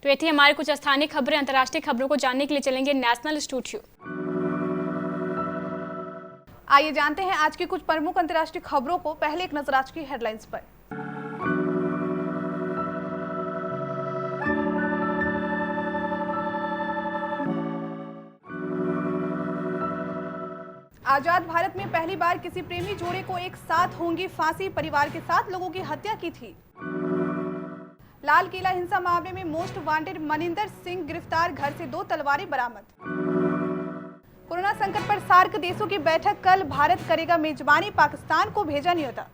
तो ये थी हमारे कुछ स्थानीय खबरें। अंतर्राष्ट्रीय खबरों को जानने के लिए चलेंगे नेशनल स्टूडियो। आइए जानते हैं आज की कुछ प्रमुख अंतर्राष्ट्रीय खबरों को। पहले एक नजर आज की हेडलाइंस पर। आजाद भारत में पहली बार किसी प्रेमी जोड़े को एक साथ होंगी फांसी, परिवार के 7 लोगों की हत्या की थी। लाल किला हिंसा मामले में मोस्ट वांटेड मनिंदर सिंह गिरफ्तार, घर से 2 तलवारें बरामद। कोरोना संकट पर सार्क देशों की बैठक कल, भारत करेगा मेजबानी, पाकिस्तान को भेजा न्योता।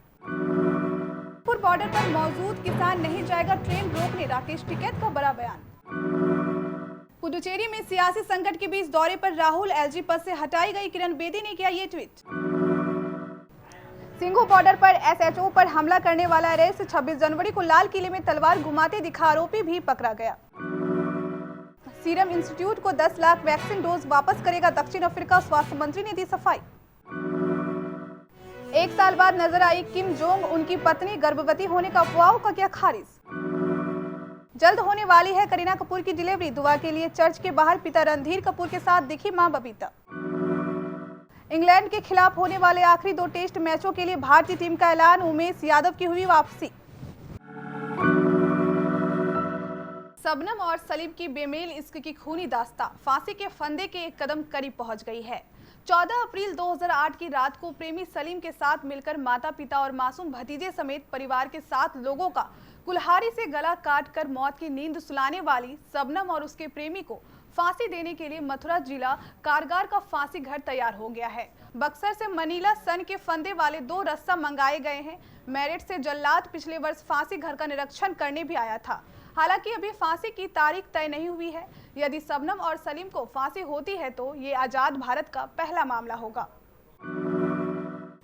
बॉर्डर पर मौजूद किसान नहीं जाएगा ट्रेन रोकने, राकेश टिकैत का बड़ा बयान। पुडुचेरी में सियासी संकट के बीच दौरे पर राहुल, एलजी पद से हटाई गई किरण बेदी ने किया ये ट्वीट। सिंघू बॉर्डर पर एसएचओ पर हमला करने वाला अरेस्ट, 26 जनवरी को लाल किले में तलवार घुमाते दिखा आरोपी भी पकड़ा गया। सीरम इंस्टीट्यूट को 10 लाख वैक्सीन डोज वापस करेगा दक्षिण अफ्रीका, स्वास्थ्य मंत्री ने दी सफाई। 1 साल बाद नजर आई किम जोंग, उनकी पत्नी गर्भवती होने का अफवाहों का किया खारिज। जल्द होने वाली है करीना कपूर की डिलीवरी, दुआ के लिए चर्च के बाहर पिता रणधीर कपूर के साथ दिखी मां बबीता। इंग्लैंड के खिलाफ होने वाले आखिरी 2 टेस्ट मैचों के लिए भारतीय टीम का ऐलान, उमेश यादव की हुई वापसी। शबनम और सलीम की बेमेल इश्क की खूनी दास्तां फांसी के फंदे के एक कदम करीब पहुंच गई है। 14 अप्रैल 2008 की रात को प्रेमी सलीम के साथ मिलकर माता पिता और मासूम भतीजे समेत परिवार के 7 लोगों का कुल्हाड़ी से गला काटकर मौत की नींद सुलाने वाली शबनम और उसके प्रेमी को फांसी देने के लिए मथुरा जिला कारागार का फांसी घर तैयार हो गया है। बक्सर से मनीला सन के फंदे वाले 2 रस्सा मंगाए गए हैं। मेरठ से जल्लाद पिछले वर्ष फांसी घर का निरीक्षण करने भी आया था। हालांकि अभी फांसी की तारीख तय नहीं हुई है। यदि शबनम और सलीम को फांसी होती है तो ये आजाद भारत का पहला मामला होगा।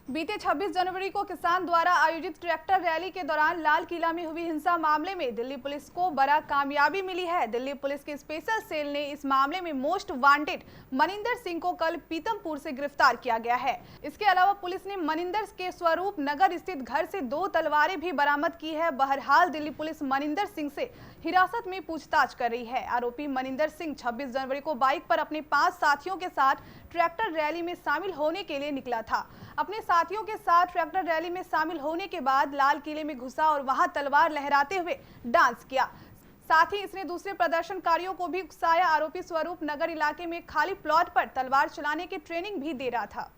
बीते 26 जनवरी को किसान द्वारा आयोजित ट्रैक्टर रैली के दौरान लाल किला में हुई हिंसा मामले में दिल्ली पुलिस को बड़ा कामयाबी मिली है। दिल्ली पुलिस की स्पेशल सेल ने इस मामले में मोस्ट वांटेड मनिंदर सिंह को कल पीतमपुर से गिरफ्तार किया गया है। इसके अलावा पुलिस ने मनिंदर के स्वरूप नगर स्थित घर से 2 तलवारें भी बरामद की है। बहरहाल दिल्ली पुलिस मनिंदर सिंह से हिरासत में पूछताछ कर रही है। आरोपी मनिंदर सिंह 26 जनवरी को बाइक पर अपने 5 साथियों के साथ ट्रैक्टर रैली में शामिल होने के लिए निकला था। अपने साथियों के साथ ट्रैक्टर रैली में शामिल होने के बाद लाल किले में घुसा और वहां तलवार लहराते हुए डांस किया। साथ ही इसने दूसरे प्रदर्शनकारियों को भी उकसाया। आरोपी स्वरूप नगर इलाके में खाली प्लॉट पर तलवार चलाने की ट्रेनिंग भी दे रहा था।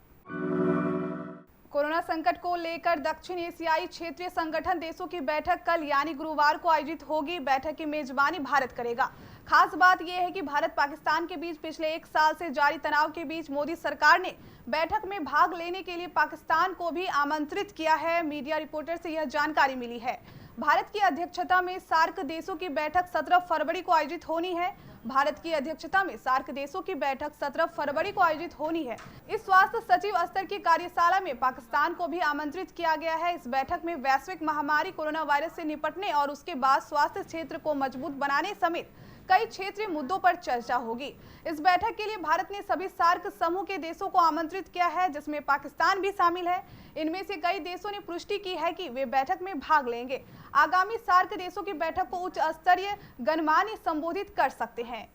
कोरोना संकट को लेकर दक्षिण एशियाई क्षेत्रीय संगठन देशों की बैठक कल यानी गुरुवार को आयोजित होगी। बैठक की मेजबानी भारत करेगा। खास बात यह है कि भारत पाकिस्तान के बीच पिछले 1 साल से जारी तनाव के बीच मोदी सरकार ने बैठक में भाग लेने के लिए पाकिस्तान को भी आमंत्रित किया है। मीडिया रिपोर्टर से यह जानकारी मिली है। भारत की अध्यक्षता में सार्क देशों की बैठक 17 फरवरी को आयोजित होनी है। भारत की अध्यक्षता में सार्क देशों की बैठक 17 फरवरी को आयोजित होनी है। इस स्वास्थ्य सचिव स्तर की कार्यशाला में पाकिस्तान को भी आमंत्रित किया गया है। इस बैठक में वैश्विक महामारी कोरोना वायरस से निपटने और उसके बाद स्वास्थ्य क्षेत्र को मजबूत बनाने समेत कई क्षेत्रीय मुद्दों पर चर्चा होगी। इस बैठक के लिए भारत ने सभी सार्क समूह के देशों को आमंत्रित किया है, जिसमें पाकिस्तान भी शामिल है। इनमें से कई देशों ने पुष्टि की है कि वे बैठक में भाग लेंगे। आगामी सार्क देशों की बैठक को उच्च स्तरीय गणमान्य संबोधित कर सकते हैं।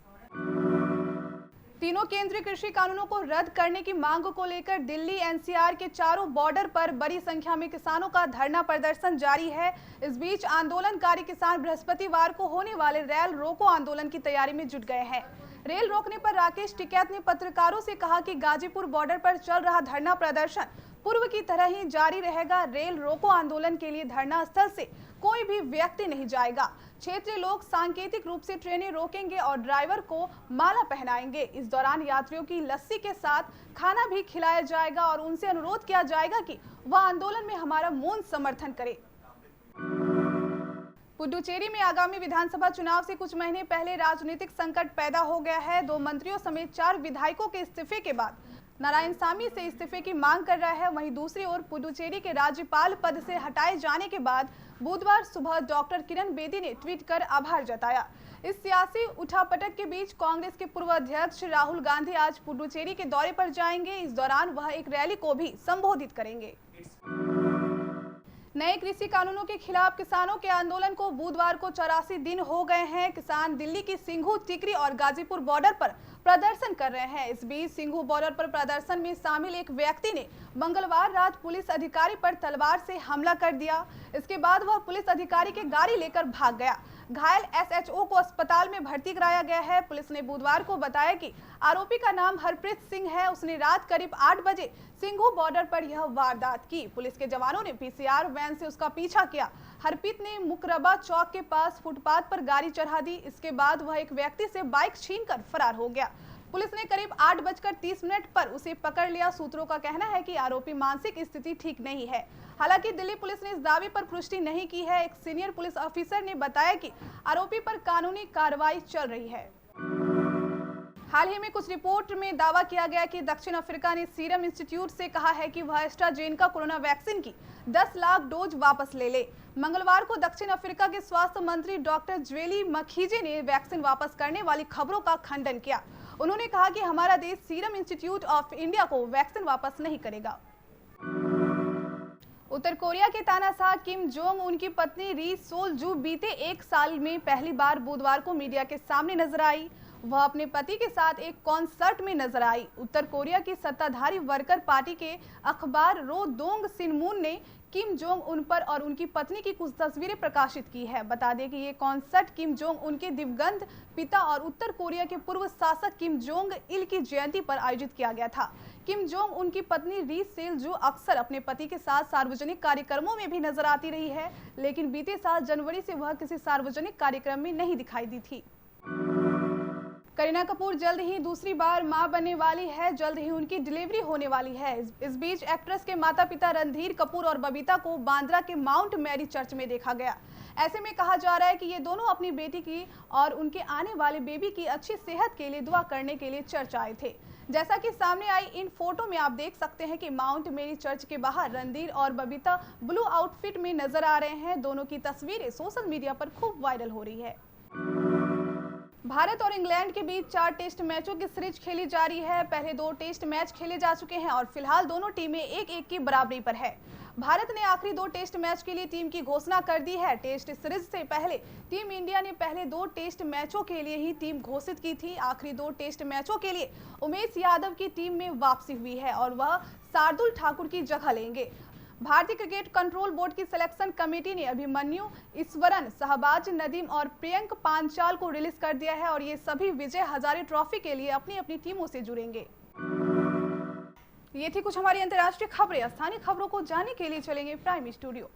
तीनों केंद्रीय कृषि कानूनों को रद्द करने की मांग को लेकर दिल्ली एनसीआर के चारों बॉर्डर पर बड़ी संख्या में किसानों का धरना प्रदर्शन जारी है। इस बीच आंदोलनकारी किसान बृहस्पतिवार को होने वाले रेल रोको आंदोलन की तैयारी में जुट गए हैं। रेल रोकने पर राकेश टिकैत ने पत्रकारों से कहा कि गाजीपुर बॉर्डर पर चल रहा धरना प्रदर्शन पूर्व की तरह ही जारी रहेगा। रेल रोको आंदोलन के लिए धरना स्थल से कोई भी व्यक्ति नहीं जाएगा। क्षेत्रीय लोग सांकेतिक रूप से ट्रेनें रोकेंगे और ड्राइवर को माला पहनाएंगे। इस दौरान यात्रियों की लस्सी के साथ खाना भी खिलाया जाएगा और उनसे अनुरोध किया जाएगा कि वह आंदोलन में हमारा मौन समर्थन करें। पुडुचेरी में आगामी विधानसभा चुनाव से कुछ महीने पहले राजनीतिक संकट पैदा हो गया है। 2 मंत्रियों समेत 4 विधायकों के इस्तीफे के बाद नारायणसामी से इस्तीफे की मांग कर रहा है। वहीं दूसरी ओर पुडुचेरी के राज्यपाल पद से हटाए जाने के बाद बुधवार सुबह डॉक्टर किरण बेदी ने ट्वीट कर आभार जताया। इस सियासी उठापटक के बीच कांग्रेस के पूर्व अध्यक्ष राहुल गांधी आज पुडुचेरी के दौरे पर जाएंगे। इस दौरान वह एक रैली को भी संबोधित करेंगे। नए कृषि कानूनों के खिलाफ किसानों के आंदोलन को बुधवार को 84 दिन हो गए हैं। किसान दिल्ली की सिंघू, टिकरी और गाजीपुर बॉर्डर पर प्रदर्शन कर रहे हैं। इस बीच सिंघू बॉर्डर पर प्रदर्शन में शामिल एक व्यक्ति ने मंगलवार रात पुलिस अधिकारी पर तलवार से हमला कर दिया। इसके बाद वह पुलिस अधिकारी की गाड़ी लेकर भाग गया। घायल एसएचओ को अस्पताल में भर्ती कराया गया है। पुलिस ने बुधवार को बताया कि आरोपी का नाम हरप्रीत सिंह है। उसने रात करीब 8 बजे सिंघू बॉर्डर पर यह वारदात की। पुलिस के जवानों ने पीसीआर वैन से उसका पीछा किया। हरप्रीत ने मुकरबा चौक के पास फुटपाथ पर गाड़ी चढ़ा दी। इसके बाद वह एक व्यक्ति से बाइक छीनकर फरार हो गया। पुलिस ने करीब 8:30 पर उसे पकड़ लिया। सूत्रों का कहना है कि आरोपी मानसिक स्थिति ठीक नहीं है। हालांकि दिल्ली पुलिस ने इस दावे पर पुष्टि नहीं की है। एक सीनियर पुलिस ऑफिसर ने बताया कि आरोपी पर कानूनी कार्रवाई चल रही है। हाल ही में कुछ रिपोर्ट में दावा किया गया कि दक्षिण अफ्रीका ने सीरम इंस्टीट्यूट से कहा है कि वह एस्ट्राजेनेका कोरोना वैक्सीन की 10 लाख डोज वापस ले ले। मंगलवार को दक्षिण अफ्रीका के स्वास्थ्य मंत्री डॉक्टर ज्वेली मखीजे ने वैक्सीन वापस करने वाली खबरों का खंडन किया। उन्होंने कहा कि हमारा देश सीरम इंस्टीट्यूट ऑफ इंडिया को वैक्सीन वापस नहीं करेगा। उत्तर कोरिया के तानाशाह किम जोंग उनकी पत्नी री सोल जू बीते 1 साल में पहली बार बुधवार को मीडिया के सामने नजर आई। वह अपने पति के साथ एक कॉन्सर्ट में नजर आई। उत्तर कोरिया की सत्ताधारी वर्कर पार्टी के अखबार रो दोंग सिनमून ने किम जोंग उन पर और उनकी पत्नी की कुछ तस्वीरें प्रकाशित की है। बता दें कि ये कॉन्सर्ट किम जोंग उनके दिवंगत पिता और उत्तर कोरिया के पूर्व शासक किम जोंग इल की जयंती पर आयोजित किया गया था। किम जोंग उनकी पत्नी री सेल जू अक्सर अपने पति के साथ सार्वजनिक कार्यक्रमों में भी नजर आती रही है, लेकिन बीते साल जनवरी से वह किसी सार्वजनिक कार्यक्रम में नहीं दिखाई दी थी। करीना कपूर जल्द ही दूसरी बार मां बनने वाली है। जल्द ही उनकी डिलीवरी होने वाली है। इस बीच एक्ट्रेस के माता पिता रणधीर कपूर और बबीता को बांद्रा के माउंट मैरी चर्च में देखा गया। ऐसे में कहा जा रहा है कि ये दोनों अपनी बेटी की और उनके आने वाले बेबी की अच्छी सेहत के लिए दुआ करने के लिए चर्च आए थे। जैसा कि सामने आई इन फोटो में आप देख सकते हैं कि माउंट मैरी चर्च के बाहर रणधीर और बबीता ब्लू आउटफिट में नजर आ रहे हैं। दोनों की तस्वीरें सोशल मीडिया पर खूब वायरल हो रही है। भारत और इंग्लैंड के बीच 4 टेस्ट मैचों की सीरीज खेली जा रही है। पहले 2 टेस्ट मैच खेले जा चुके हैं और फिलहाल दोनों टीमें 1-1 की बराबरी पर है। भारत ने आखिरी 2 टेस्ट मैच के लिए टीम की घोषणा कर दी है। टेस्ट सीरीज से पहले टीम इंडिया ने पहले 2 टेस्ट मैचों के लिए ही टीम घोषित की थी। आखिरी 2 टेस्ट मैचों के लिए उमेश यादव की टीम में वापसी हुई है और वह शार्दुल ठाकुर की जगह लेंगे। भारतीय क्रिकेट कंट्रोल बोर्ड की सिलेक्शन कमेटी ने अभिमन्यु ईश्वरन, शहबाज नदीम और प्रियंक पांचाल को रिलीज कर दिया है और ये सभी विजय हजारे ट्रॉफी के लिए अपनी अपनी टीमों से जुड़ेंगे। ये थी कुछ हमारी अंतर्राष्ट्रीय खबरें। स्थानीय खबरों को जानने के लिए चलेंगे प्राइम स्टूडियो।